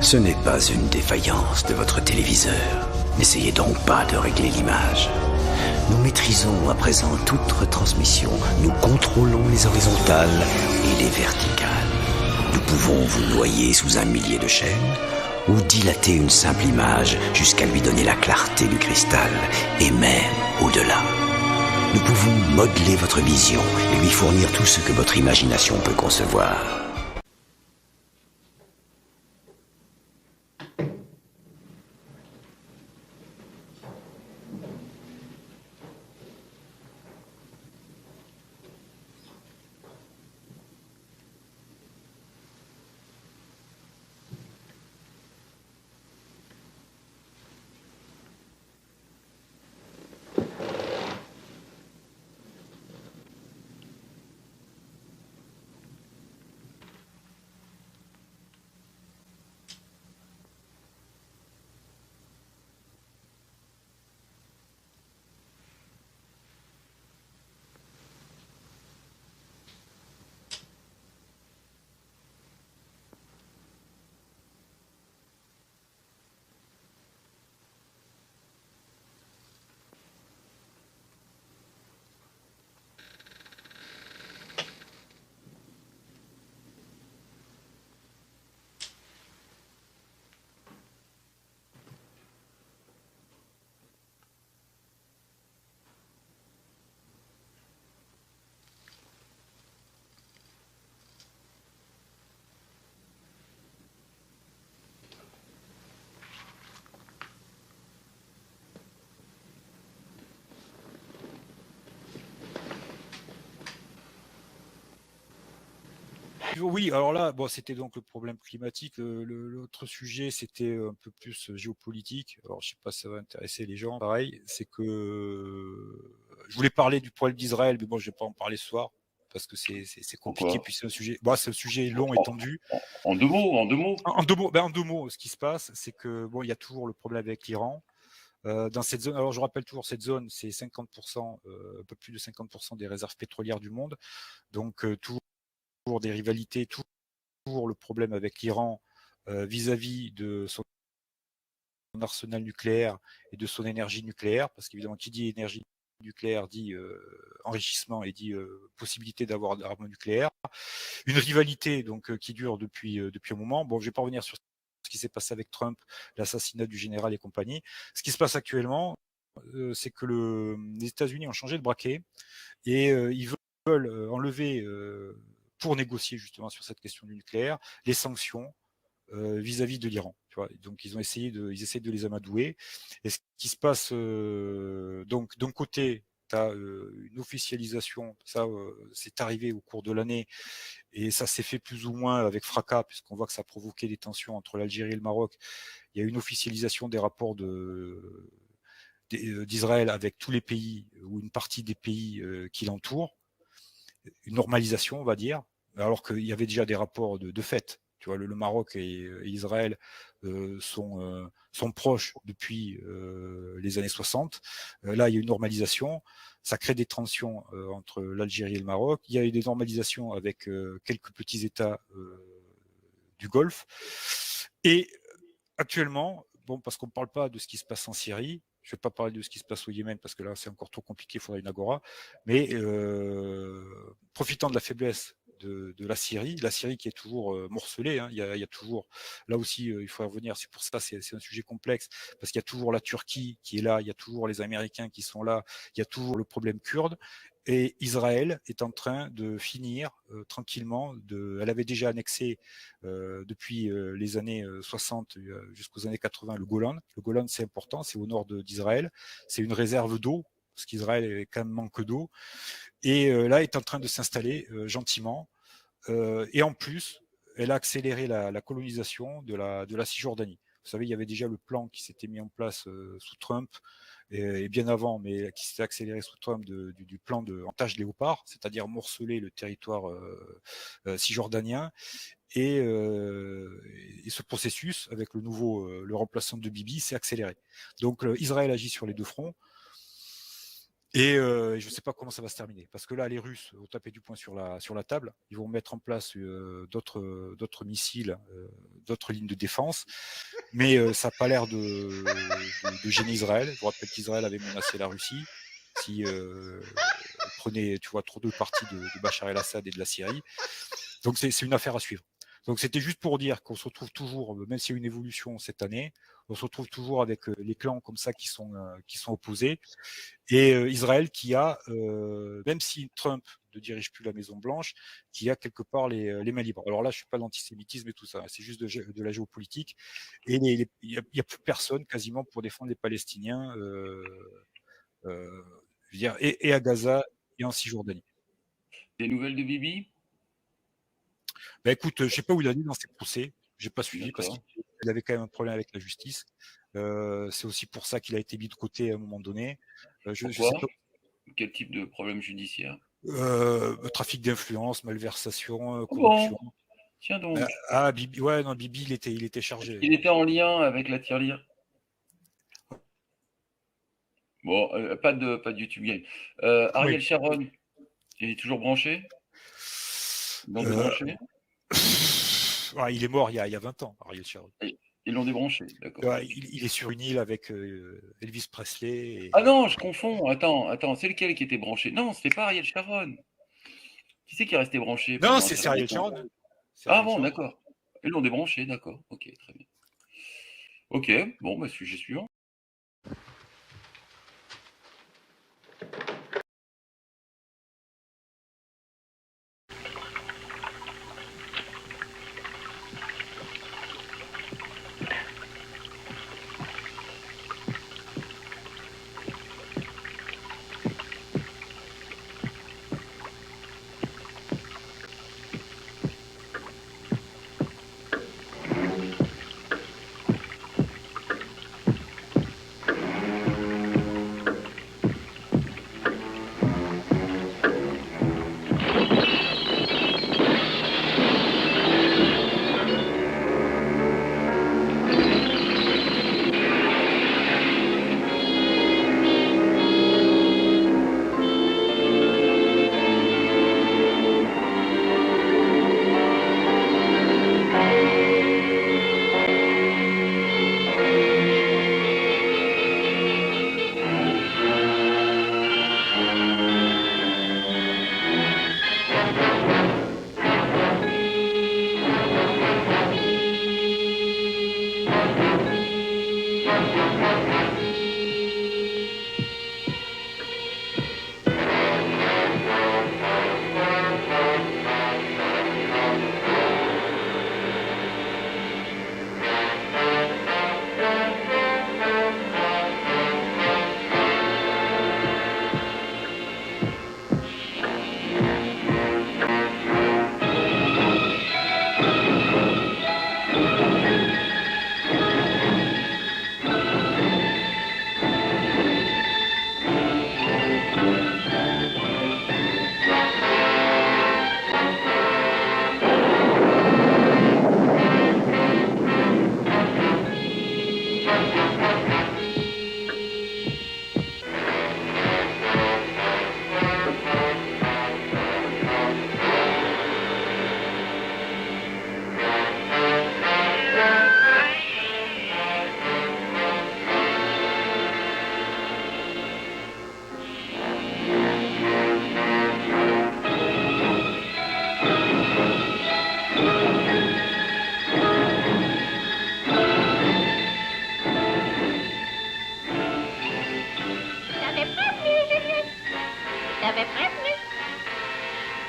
Ce n'est pas une défaillance de votre téléviseur. N'essayez donc pas de régler l'image. Nous maîtrisons à présent toute retransmission. Nous contrôlons les horizontales et les verticales. Nous pouvons vous noyer sous un millier de chaînes ou dilater une simple image jusqu'à lui donner la clarté du cristal et même au-delà. Nous pouvons modeler votre vision et lui fournir tout ce que votre imagination peut concevoir. Oui, alors là, bon, c'était donc le problème climatique. L'autre sujet, c'était un peu plus géopolitique. Alors, je sais pas si ça va intéresser les gens. Pareil, c'est que je voulais parler du problème d'Israël, mais bon, je vais pas en parler ce soir parce que c'est compliqué. Pourquoi? Puis c'est un sujet long et tendu. En deux mots, en deux mots. En deux mots, ce qui se passe, c'est que bon, il y a toujours le problème avec l'Iran. Dans cette zone, alors je rappelle toujours, cette zone, c'est 50%, un peu plus de 50% des réserves pétrolières du monde. Donc, toujours des rivalités, toujours le problème avec l'Iran vis-à-vis de son arsenal nucléaire et de son énergie nucléaire, parce qu'évidemment, qui dit énergie nucléaire dit enrichissement et dit possibilité d'avoir d'armes nucléaires. Une rivalité donc qui dure depuis un moment. Bon, je vais pas revenir sur ce qui s'est passé avec Trump, l'assassinat du général et compagnie. Ce qui se passe actuellement, c'est que les États-Unis ont changé de braquet et ils veulent enlever pour négocier justement sur cette question du nucléaire les sanctions vis-à-vis de l'Iran. Tu vois. Donc ils essayent de les amadouer. Et ce qui se passe, donc d'un côté, tu as une officialisation, ça c'est arrivé au cours de l'année, et ça s'est fait plus ou moins avec fracas, puisqu'on voit que ça a provoqué des tensions entre l'Algérie et le Maroc. Il y a une officialisation des rapports d'Israël avec tous les pays, ou une partie des pays qui l'entourent, une normalisation, on va dire, alors qu'il y avait déjà des rapports de fait. Tu vois, le Maroc et Israël sont proches depuis les années 60. Là, il y a une normalisation. Ça crée des tensions entre l'Algérie et le Maroc. Il y a eu des normalisations avec quelques petits États du Golfe. Et actuellement, bon, parce qu'on ne parle pas de ce qui se passe en Syrie, je ne vais pas parler de ce qui se passe au Yémen parce que là c'est encore trop compliqué, il faudrait une agora, mais profitant de la faiblesse de la Syrie qui est toujours morcelée, hein, il y a toujours, là aussi il faut revenir, c'est pour ça c'est un sujet complexe, parce qu'il y a toujours la Turquie qui est là, il y a toujours les Américains qui sont là, il y a toujours le problème kurde, et Israël est en train de finir tranquillement, elle avait déjà annexé depuis les années 60 jusqu'aux années 80 le Golan. Le Golan, c'est important, c'est au nord d'Israël. C'est une réserve d'eau, parce qu'Israël est quand même manque d'eau. Et là, est en train de s'installer gentiment. Et en plus, elle a accéléré la colonisation de la Cisjordanie. Vous savez, il y avait déjà le plan qui s'était mis en place sous Trump, et bien avant, mais qui s'est accéléré sous Trump du plan de tâche léopard, c'est-à-dire morceler le territoire cisjordanien. Et ce processus, avec le remplaçant de Bibi, s'est accéléré. Donc Israël agit sur les deux fronts. Et je ne sais pas comment ça va se terminer, parce que là, les Russes ont tapé du poing sur la table. Ils vont mettre en place d'autres missiles, d'autres lignes de défense, mais ça n'a pas l'air de gêner Israël. Je vous rappelle qu'Israël avait menacé la Russie si elle prenait, tu vois, trop de parties de Bachar el-Assad et de la Syrie. Donc c'est une affaire à suivre. Donc c'était juste pour dire qu'on se retrouve toujours, même s'il y a une évolution cette année, on se retrouve toujours avec les clans comme ça qui sont opposés. Et Israël qui a, même si Trump ne dirige plus la Maison Blanche, qui a quelque part les mains libres. Alors là, je suis pas d'antisémitisme et tout ça, c'est juste de la géopolitique. Et il y a plus personne quasiment pour défendre les Palestiniens, je veux dire, et à Gaza et en Cisjordanie. Des nouvelles de Bibi? Ben écoute, je sais pas où il en est dans ses procès. J'ai pas suivi parce qu'il avait quand même un problème avec la justice. C'est aussi pour ça qu'il a été mis de côté à un moment donné. Je sais pas. Quel type de problème judiciaire? Trafic d'influence, malversation, corruption. Bon. Tiens donc. Bibi, ouais, non, Bibi, il était chargé. Il était en lien avec la tirelire. Bon, pas de YouTube Game. Ariel Sharon, il est toujours branché? Il est mort il y a 20 ans, Ariel Sharon. Ils l'ont débranché, d'accord. Il est sur une île avec Elvis Presley. Ah non, je confonds. Attends, c'est lequel qui était branché? Non, c'était pas Ariel Sharon. Qui c'est qui est resté branché? Non, c'est Ariel Sharon. Ah bon, d'accord. Ils l'ont débranché, d'accord. Ok, très bien. Ok, bon, bah, sujet suivant.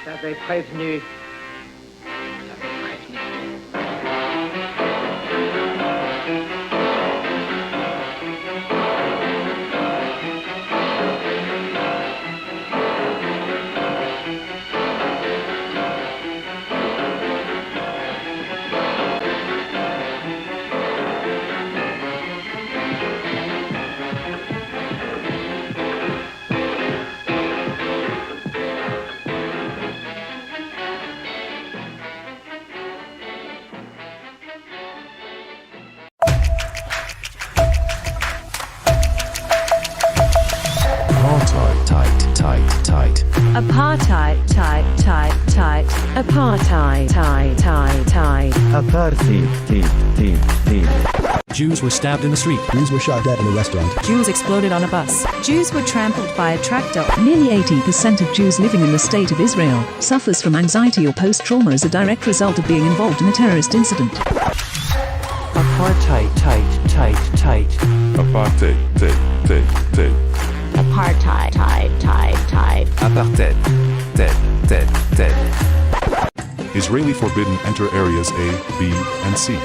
T'avais prévenu. Apartheid, tie, tie, tie. Apartheid, tie, tie, tie. Apartheid, Jews were stabbed in the street. Jews were shot dead in a restaurant. Jews exploded on a bus. Jews were trampled by a tractor. Nearly 80% of Jews living in the state of Israel suffers from anxiety or post-trauma as a direct result of being involved in a terrorist incident. Apartheid, tight. Apartheid, tight. Apartheid, tie. Apartheid, dead. Israeli forbidden enter areas A, B, and C.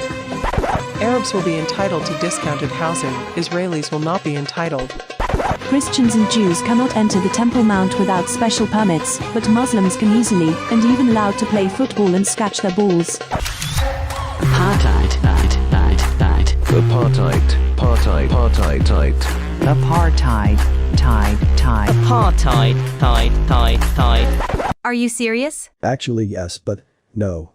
Arabs will be entitled to discounted housing. Israelis will not be entitled. Christians and Jews cannot enter the Temple Mount without special permits, but Muslims can easily, and even allowed to play football and scratch their balls. Apartheid, tight. Apartheid, tight. Apartheid, tie. Apartheid, tie. Are you serious? Actually, yes, but no.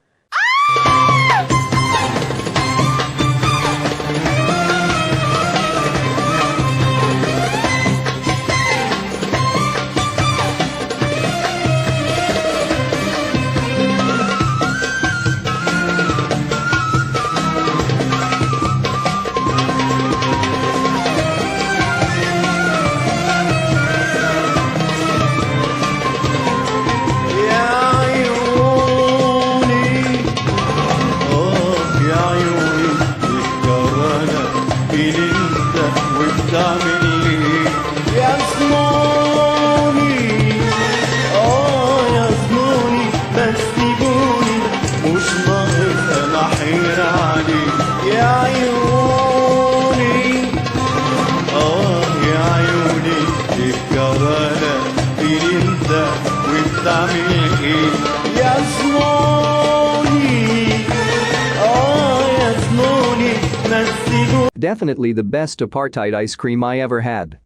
Definitely the best apartheid ice cream I ever had.